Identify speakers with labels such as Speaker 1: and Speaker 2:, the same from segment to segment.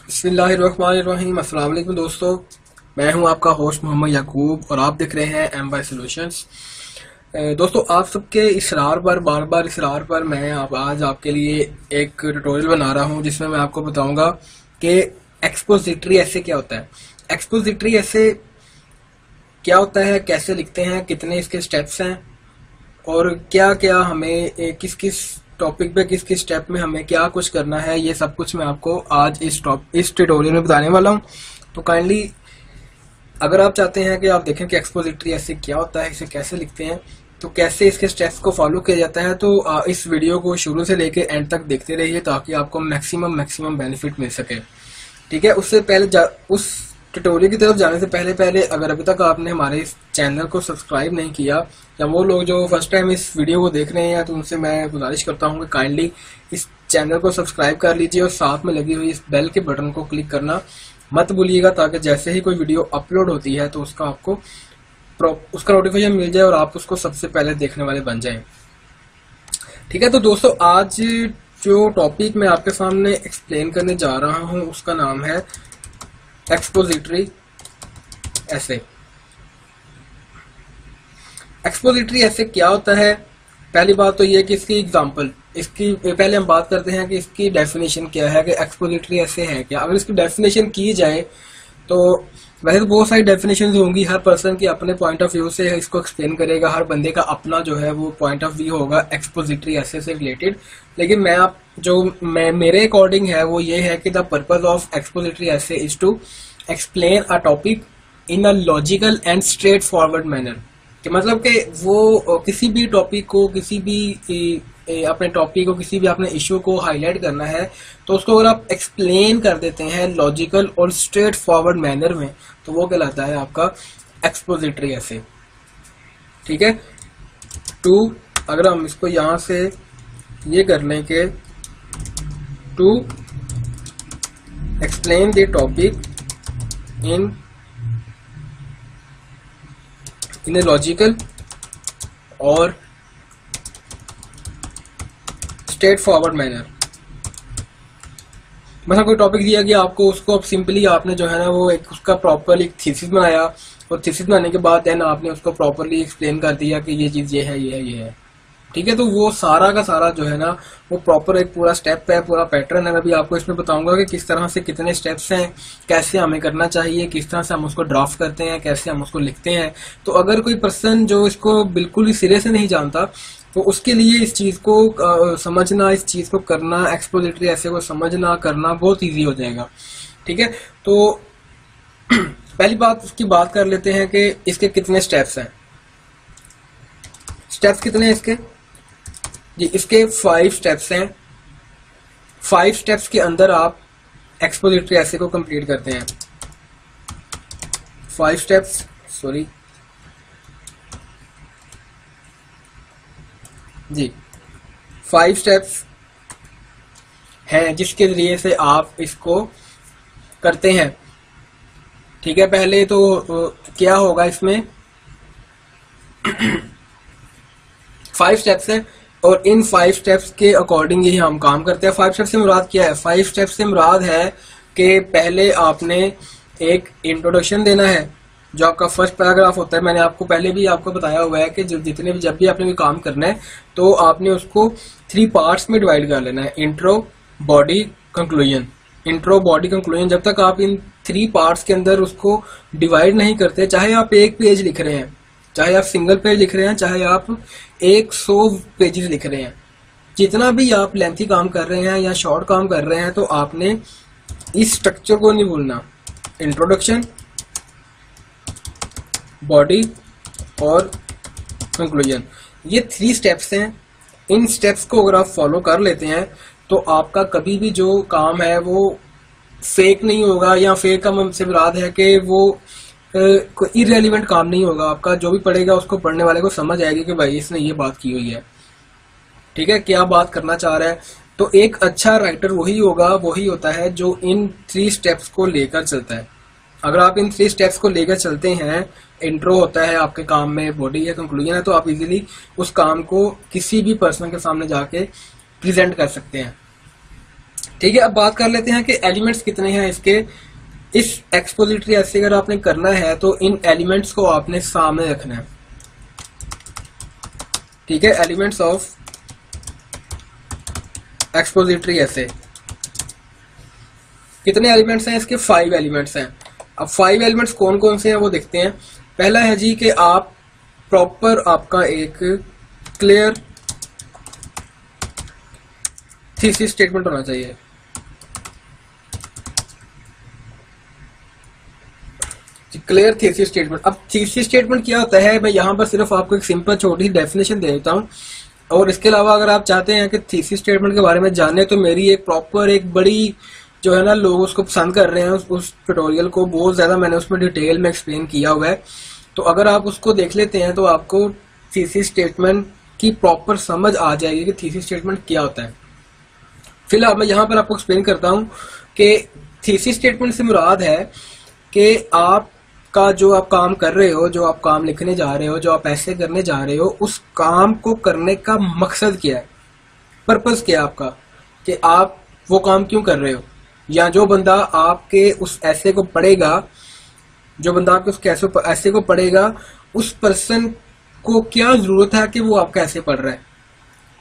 Speaker 1: बिस्मिल्लाहिर्रहमानिर्रहीम। अस्सलाम वालेकुम दोस्तों, मैं हूं आपका होस्ट मोहम्मद याकूब और आप देख रहे हैं एम वाई सॉल्यूशंस। दोस्तों, आप सबके इसरार पर बार बार इसरार पर मैं आज आपके लिए एक ट्यूटोरियल बना रहा हूं जिसमें मैं आपको बताऊंगा कि एक्सपोजिटरी ऐसे क्या होता है। एक्सपोजिटरी ऐसे क्या होता है, कैसे लिखते हैं, कितने इसके स्टेप्स हैं और क्या क्या हमें किस किस टॉपिक पे किस किस स्टेप में हमें क्या कुछ करना है, ये सब कुछ मैं आपको आज इस ट्यूटोरियल में बताने वाला हूं। तो काइंडली अगर आप चाहते हैं कि आप देखें कि एक्सपोजिटरी ऐसे क्या होता है, इसे कैसे लिखते हैं, तो कैसे इसके स्टेप्स को फॉलो किया जाता है, तो इस वीडियो को शुरू से लेके एंड तक देखते रहिए ताकि आपको मैक्सिमम बेनिफिट मिल सके। ठीक है, उससे पहले उस ट्यूटोरियल की तरफ जाने से पहले अगर अभी तक आपने हमारे इस चैनल को सब्सक्राइब नहीं किया या वो लोग जो फर्स्ट टाइम इस वीडियो को देख रहे हैं, तो उनसे मैं गुजारिश करता हूं कि काइंडली इस चैनल को सब्सक्राइब कर लीजिए और साथ में लगी हुई इस बेल के बटन को क्लिक करना मत भूलिएगा ताकि जैसे ही कोई वीडियो अपलोड होती है तो उसका नोटिफिकेशन मिल जाए और आप उसको सबसे पहले देखने वाले बन जाएं। ठीक है, तो दोस्तों आज जो टॉपिक मैं आपके सामने एक्सप्लेन करने जा रहा हूं उसका नाम है एक्सपोजिटरी ऐसे। एक्सपोजिटरी ऐसे क्या होता है? पहली बात तो ये कि इसकी एग्जांपल, इसकी पहले हम बात करते हैं कि इसकी डेफिनेशन क्या है, कि एक्सपोजिटरी ऐसे है क्या। अगर इसकी डेफिनेशन की जाए तो वैसे तो बहुत सारी डेफिनेशन होंगी, हर पर्सन की अपने पॉइंट ऑफ व्यू से इसको एक्सप्लेन करेगा, हर बंदे का अपना जो है वो पॉइंट ऑफ व्यू होगा एक्सपोजिटरी ऐसे से रिलेटेड। लेकिन मेरे अकॉर्डिंग है वो ये है कि the purpose of expository essay is to explain a topic in a logical and straightforward manner. कि मतलब कि वो किसी भी टॉपिक को, किसी भी अपने टॉपिक को, किसी भी अपने इश्यू को हाईलाइट करना है तो उसको अगर आप एक्सप्लेन कर देते हैं लॉजिकल और स्ट्रेट फॉरवर्ड मैनर में तो वो कहलाता है आपका एक्सपोजिटरी ऐसे। ठीक है, अगर हम इसको यहां से ये कर लें कि to explain the topic in a logical और स्ट्रेट फॉरवर्ड मैनर। मतलब कोई टॉपिक दिया गया आपको, उसको अब सिंपली आपने जो है ना वो एक उसका प्रॉपरली एक थीसिस बनाया और थीसिस बनाने के बाद देन आपने उसको प्रॉपरली एक्सप्लेन कर दिया कि ये चीज ये है, ये है, ये है। ठीक है, तो वो सारा का सारा जो है ना वो प्रॉपर एक पूरा स्टेप है, पूरा पैटर्न है। मैं अभी आपको इसमें बताऊंगा कि किस तरह से कितने स्टेप्स हैं, कैसे हमें करना चाहिए, किस तरह से हम उसको ड्राफ्ट करते हैं, कैसे हम उसको लिखते हैं। तो अगर कोई पर्सन जो इसको बिल्कुल ही सिरे से नहीं जानता तो उसके लिए इस चीज को समझना, इस चीज को करना, एक्सपोजिटरी ऐसे को समझना करना बहुत इजी हो जाएगा। ठीक है, तो पहली बात उसकी बात कर लेते हैं कि इसके कितने स्टेप्स हैं। स्टेप्स कितने हैं इसके जी? इसके 5 स्टेप्स हैं। 5 स्टेप्स के अंदर आप एक्सपोजिटरी ऐसे को कंप्लीट करते हैं। 5 स्टेप्स, सॉरी जी, 5 स्टेप्स हैं जिसके जरिए से आप इसको करते हैं। ठीक है, पहले तो क्या होगा इसमें 5 स्टेप्स हैं और इन 5 स्टेप्स के अकॉर्डिंग ही हम काम करते हैं। 5 स्टेप्स से मुराद क्या है? 5 स्टेप्स से मुराद है कि पहले आपने एक इंट्रोडक्शन देना है जो आपका फर्स्ट पैराग्राफ होता है। मैंने आपको पहले भी आपको बताया हुआ है कि जब भी आपने कोई काम करना है तो आपने उसको 3 पार्ट्स में डिवाइड कर लेना है, intro, body, conclusion. Intro, body, conclusion, जब तक आप इन 3 पार्ट्स के अंदर उसको डिवाइड नहीं करते, चाहे आप एक पेज लिख रहे हैं, चाहे आप सिंगल पेज लिख रहे हैं, चाहे आप 100 पेजेस लिख रहे हैं, जितना भी आप लेंथी काम कर रहे हैं या शॉर्ट काम कर रहे हैं, तो आपने इस स्ट्रक्चर को नहीं भूलना। इंट्रोडक्शन, बॉडी और कंक्लूजन, ये 3 स्टेप्स हैं। इन स्टेप्स को अगर आप फॉलो कर लेते हैं तो आपका कभी भी जो काम है वो फेक नहीं होगा, या फेक का हमसे मुराद है कि वो कोई इररेलेवेंट काम नहीं होगा। आपका जो भी पढ़ेगा उसको पढ़ने वाले को समझ आएगी कि भाई इसने ये बात की हुई है। ठीक है, क्या बात करना चाह रहा है। तो एक अच्छा राइटर वही होता है जो इन 3 स्टेप्स को लेकर चलता है। अगर आप इन 3 स्टेप्स को लेकर चलते हैं, इंट्रो होता है आपके काम में, बॉडी है, कंक्लूजन है, तो आप इजीली उस काम को किसी भी पर्सन के सामने जाके प्रेजेंट कर सकते हैं। ठीक है, अब बात कर लेते हैं कि एलिमेंट्स कितने हैं इसके। इस एक्सपोजिटरी ऐसे अगर आपने करना है तो इन एलिमेंट्स को आपने सामने रखना है। ठीक है, एलिमेंट्स ऑफ एक्सपोजिटरी ऐसे कितने एलिमेंट्स हैं इसके? 5 एलिमेंट्स हैं। अब 5 एलिमेंट्स कौन कौन से हैं वो देखते हैं। पहला है जी कि आप प्रॉपर आपका एक क्लियर थीसिस स्टेटमेंट होना चाहिए। Clear thesis statement. अब थीसिस स्टेटमेंट क्या होता है, मैं यहां पर सिर्फ आपको एक सिंपल छोटी सी डेफिनेशन दे देता हूं, और इसके अलावा अगर आप चाहते हैं कि थीसिस स्टेटमेंट के बारे में जानने तो मेरी एक प्रॉपर एक बड़ी जो है ना लोग उसको पसंद कर रहे हैं, उस ट्यूटोरियल को बहुत ज्यादा मैंने उसमें डिटेल में एक्सप्लेन किया हुआ है। तो अगर आप उसको देख लेते हैं तो आपको थीसिस स्टेटमेंट की प्रॉपर समझ आ जाएगी कि थीसिस स्टेटमेंट क्या होता है। फिलहाल मैं यहां पर आपको एक्सप्लेन करता हूं कि थीसिस स्टेटमेंट से मुराद है कि आपका जो आप काम कर रहे हो, जो आप काम लिखने जा रहे हो, जो आप ऐसे करने जा रहे हो, उस काम को करने का मकसद क्या है, पर्पस क्या है आपका, कि आप वो काम क्यों कर रहे हो, या जो बंदा आपके उस ऐसे को पढ़ेगा, जो बंदा आपके उस ऐसे को पढ़ेगा, उस पर्सन को क्या जरूरत है कि वो आपका ऐसे पढ़ रहा है।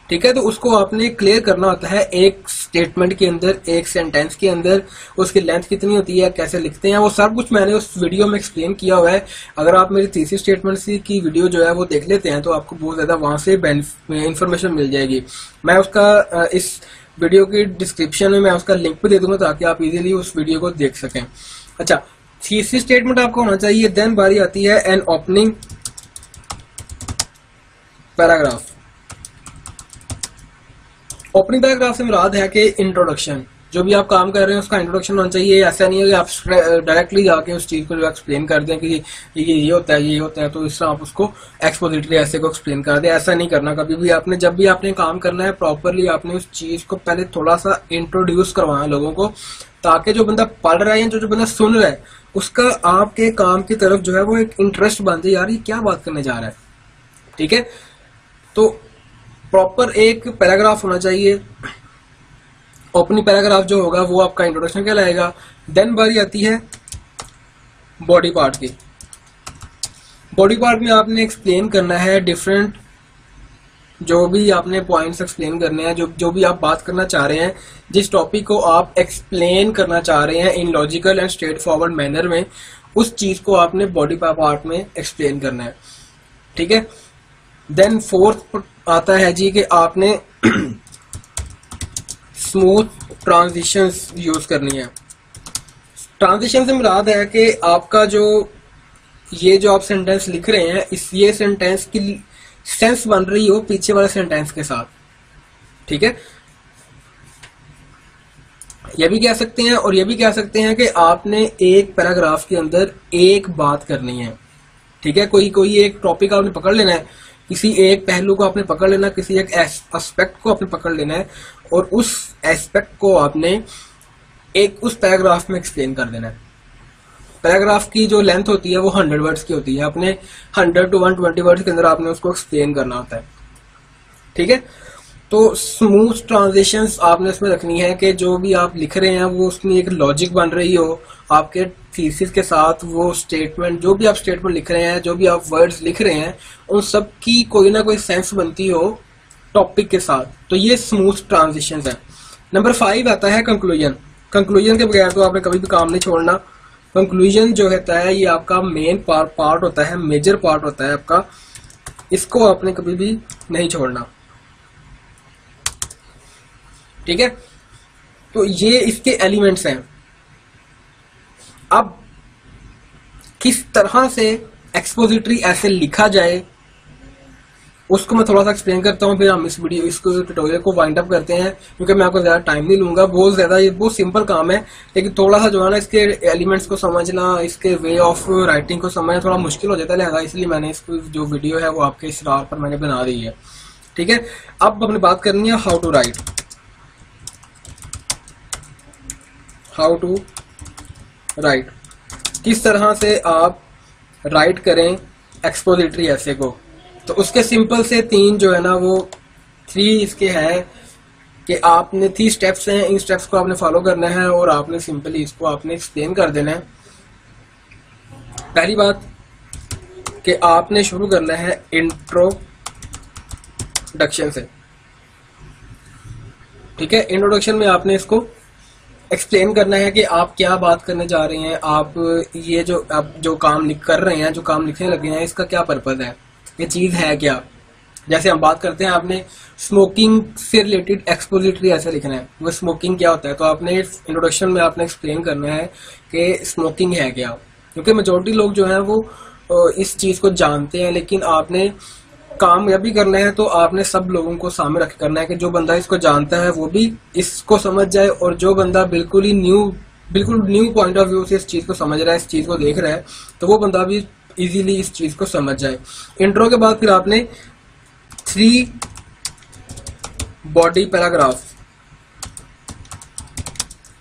Speaker 1: ठीक है, तो उसको आपने क्लियर करना होता है एक स्टेटमेंट के अंदर, एक सेंटेंस के अंदर। उसकी लेंथ कितनी होती है, कैसे लिखते हैं, वो सब कुछ मैंने उस वीडियो में एक्सप्लेन किया हुआ है। अगर आप मेरी थीसिस स्टेटमेंट की वीडियो जो है वो देख लेते हैं तो आपको बहुत ज्यादा वहां से इंफॉर्मेशन मिल जाएगी। मैं उसका इस वीडियो की डिस्क्रिप्शन में मैं उसका लिंक भी दे दूंगा ताकि आप इजीली उस वीडियो को देख सकें। अच्छा, थीसिस स्टेटमेंट आपको होना चाहिए। देन बारी आती है an opening paragraph. Opening paragraph से मुराद है कि इंट्रोडक्शन, जो भी आप काम कर रहे हैं उसका इंट्रोडक्शन होना चाहिए। ऐसा नहीं है कि आप डायरेक्टली जाके उस चीज को जो एक्सप्लेन कर दें कि ये होता है, ये होता है, तो इस तरह आप उसको एक्सपोजिटरी ऐसे को एक्सप्लेन कर दें। ऐसा नहीं करना कभी भी। आपने जब भी आपने काम करना है प्रॉपरली आपने उस चीज को पहले थोड़ा सा इंट्रोड्यूस करवाना लोगों को, ताकि जो बंदा पढ़ रहा है या जो बंदा सुन रहा है उसका आपके काम की तरफ जो है वो एक इंटरेस्ट बन जाए, यार ये क्या बात करने जा रहा है। ठीक है, तो प्रॉपर एक पैराग्राफ होना चाहिए। ओपनिंग पैराग्राफ जो होगा वो आपका इंट्रोडक्शन कहलाएगा। देन बारी आती है बॉडी पार्ट की। बॉडी पार्ट में आपने एक्सप्लेन करना है डिफरेंट, जो भी आपने पॉइंट्स एक्सप्लेन करने हैं, जो भी आप बात करना चाह रहे हैं, जिस टॉपिक को आप एक्सप्लेन करना चाह रहे हैं इन logical and straightforward manner में, उस चीज को आपने बॉडी पार्ट में एक्सप्लेन करना है। ठीक है, देन फोर्थ आता है जी कि आपने स्मूथ ट्रांजिशंस यूज करनी है। ट्रांजिशन से मुराद है कि आपका जो ये जो आप सेंटेंस लिख रहे हैं, ये सेंटेंस की सेंस बन रही हो पीछे वाले सेंटेंस के साथ। ठीक है, ये भी कह सकते हैं और ये भी कह सकते हैं कि आपने एक पैराग्राफ के अंदर एक बात करनी है। ठीक है, कोई एक टॉपिक आपने पकड़ लेना है, किसी एक पहलू को आपने पकड़ लेना, किसी एक एस्पेक्ट को आपने पकड़ लेना है और उस एस्पेक्ट को आपने एक उस पैराग्राफ में एक्सप्लेन कर देना है। पैराग्राफ की जो लेंथ होती है वो 100 वर्ड्स की होती है। आपने 100 to 120 वर्ड्स के अंदर आपने उसको एक्सप्लेन करना होता है। ठीक है, तो स्मूथ ट्रांजिशंस आपने इसमें रखनी है कि जो भी आप लिख रहे हैं वो उसमें एक लॉजिक बन रही हो आपके थीसिस के साथ। वो स्टेटमेंट, जो भी आप स्टेटमेंट लिख रहे हैं, जो भी आप वर्ड्स लिख रहे हैं, उन सब की कोई ना कोई सेंस बनती हो टॉपिक के साथ। तो ये स्मूथ ट्रांजिशंस है। नंबर 5 आता है कंक्लूजन। कंक्लूजन के बगैर तो आपने कभी भी काम नहीं छोड़ना। कंक्लूजन जो होता है ये आपका मेन पार्ट होता है, मेजर पार्ट होता है आपका, इसको आपने कभी भी नहीं छोड़ना। ठीक है, तो ये इसके एलिमेंट्स हैं। अब किस तरह से एक्सपोजिटरी ऐसे लिखा जाए उसको मैं थोड़ा सा एक्सप्लेन करता हूँ, फिर हम इस ट्यूटोरियल को वाइंड अप करते हैं, क्योंकि मैं आपको ज्यादा टाइम नहीं लूंगा। बहुत ज्यादा ये बहुत सिंपल काम है, लेकिन थोड़ा सा जो है ना इसके एलिमेंट्स को समझना, इसके वे ऑफ राइटिंग को समझना थोड़ा मुश्किल हो जाता है, लिहाजा इसलिए मैंने इसको जो वीडियो है वो आपके इसरार पर मैंने बना दी है। ठीक है, अब अपनी बात करनी है how to write. How to write, किस तरह से आप राइट करें एक्सपोजिटरी ऐसे को। तो उसके सिंपल से 3 जो है ना वो 3 इसके हैं कि आपने 3 स्टेप्स हैं, इन स्टेप्स को आपने फॉलो करना है और आपने सिंपली इसको आपने एक्सप्लेन कर देना है। पहली बात कि आपने शुरू करना है इंट्रोडक्शन से, ठीक है। इंट्रोडक्शन में आपने इसको एक्सप्लेन करना है कि आप क्या बात करने जा रहे हैं, आप ये जो आप जो काम कर रहे हैं, जो काम लिखने लगे हैं, इसका क्या पर्पज है, ये चीज है क्या। जैसे हम बात करते हैं, आपने स्मोकिंग से रिलेटेड एक्सपोजिटरी ऐसे लिखना है, वो स्मोकिंग क्या होता है, तो आपने इंट्रोडक्शन में आपने एक्सप्लेन करना है कि स्मोकिंग है क्या। क्योंकि मेजोरिटी लोग जो है वो इस चीज को जानते हैं, लेकिन आपने कामयाबी करना है तो आपने सब लोगों को सामने रख करना है कि जो बंदा इसको जानता है वो भी इसको समझ जाए, और जो बंदा बिल्कुल न्यू पॉइंट ऑफ व्यू से इस चीज को समझ रहा है, इस चीज को देख रहा है, तो वो बंदा भी इजीली इस चीज को समझ जाए। इंट्रो के बाद फिर आपने 3 बॉडी पैराग्राफ,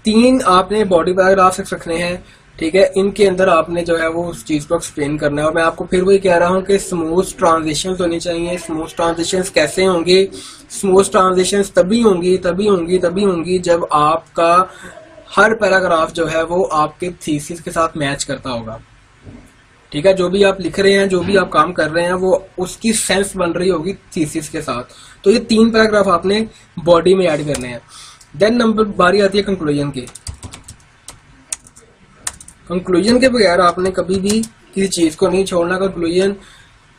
Speaker 1: 3 आपने बॉडी पैराग्राफ रखने हैं, ठीक है। इनके अंदर आपने जो है वो उस चीज को एक्सप्लेन करना है। और मैं आपको फिर वही कह रहा हूं कि स्मूथ ट्रांजिशंस होनी चाहिए। स्मूथ ट्रांजिशंस कैसे होंगे? स्मूथ ट्रांजिशंस तभी होंगी जब आपका हर पैराग्राफ जो है वो आपके थीसिस के साथ मैच करता होगा, ठीक है। जो भी आप लिख रहे हैं, जो भी आप काम कर रहे हैं, वो उसकी सेंस बन रही होगी थीसिस के साथ। तो ये 3 पैराग्राफ आपने बॉडी में ऐड करने हैं। देन नंबर बारी आती है कंक्लूजन की। कंक्लूजन के बगैर आपने कभी भी किसी चीज को नहीं छोड़ना। कंक्लूजन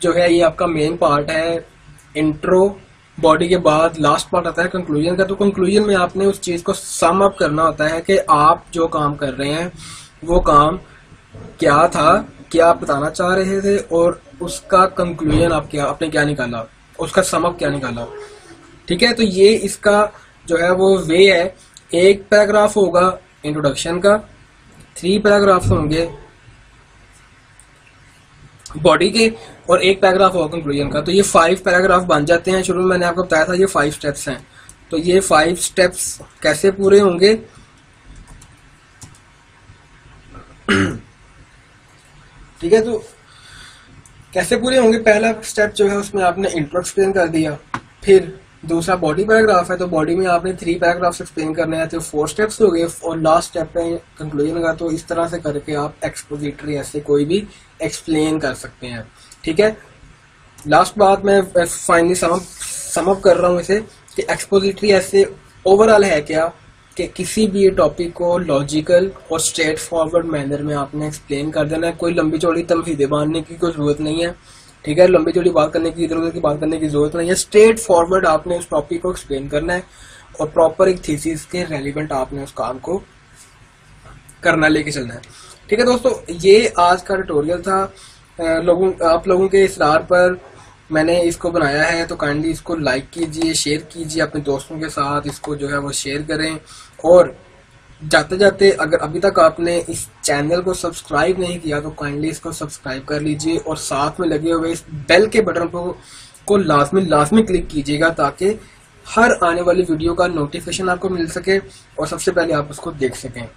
Speaker 1: जो है ये आपका मेन पार्ट है। इंट्रो बॉडी के बाद लास्ट पार्ट आता है कंक्लूजन का। तो कंक्लूजन में आपने उस चीज को सम अप करना होता है कि आप जो काम कर रहे हैं वो काम क्या था, क्या आप बताना चाह रहे थे, और उसका कंक्लूजन आपने क्या निकाला, उसका सम अप क्या निकाला, ठीक है। तो ये इसका जो है वो वे है। एक पैराग्राफ होगा इंट्रोडक्शन का, 3 पैराग्राफ होंगे बॉडी के, और 1 पैराग्राफ होगा कंक्लूजन का। तो ये 5 पैराग्राफ बन जाते हैं। शुरू में मैंने आपको बताया था ये 5 स्टेप्स हैं। तो ये 5 स्टेप्स कैसे पूरे होंगे? ठीक है, तो कैसे पूरे होंगे? पहला स्टेप जो है उसमें आपने इंट्रो एक्सप्लेन कर दिया, फिर दूसरा बॉडी पैराग्राफ है तो बॉडी में आपने 3 पैराग्राफ्स एक्सप्लेन करने हैं, तो 4 स्टेप्स हो गए, और लास्ट स्टेप है कंक्लूजन का। तो इस तरह से करके आप एक्सपोजिटरी ऐसे कोई भी एक्सप्लेन कर सकते हैं, ठीक है। लास्ट बात मैं फाइनली सम अप कर रहा हूं इसे कि एक्सपोजिटरी ऐसे ओवरऑल है क्या कि किसी भी टॉपिक को लॉजिकल और स्ट्रेट फॉरवर्ड मैनर में आपने एक्सप्लेन कर देना है। कोई लंबी चौड़ी तमहीदें बांधने की कोई जरूरत नहीं है, ठीक है। लंबी चौड़ी बात करने की, इधर उधर की बात करने की जरूरत नहीं है। स्ट्रेट फॉरवर्ड आपने उस टॉपिक को एक्सप्लेन करना है, और प्रॉपर एक थीसिस के रेलिवेंट आपने उस काम को करना, लेके चलना है, ठीक है। दोस्तों, ये आज का ट्यूटोरियल था। आप लोगों के इसरार पर मैंने इसको बनाया है, तो काइंडली इसको लाइक कीजिए, शेयर कीजिए अपने दोस्तों के साथ, इसको जो है वो शेयर करें। और जाते जाते अगर अभी तक आपने इस चैनल को सब्सक्राइब नहीं किया तो काइंडली इसको सब्सक्राइब कर लीजिए, और साथ में लगे हुए इस बेल के बटन को लाजमी क्लिक कीजिएगा, ताकि हर आने वाली वीडियो का नोटिफिकेशन आपको मिल सके और सबसे पहले आप उसको देख सकें,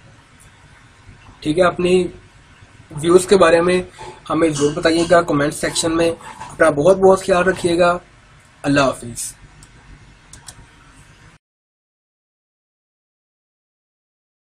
Speaker 1: ठीक है। अपनी व्यूज के बारे में हमें जरूर बताइएगा कमेंट सेक्शन में। अपना बहुत बहुत ख्याल रखिएगा। अल्लाह हाफिज।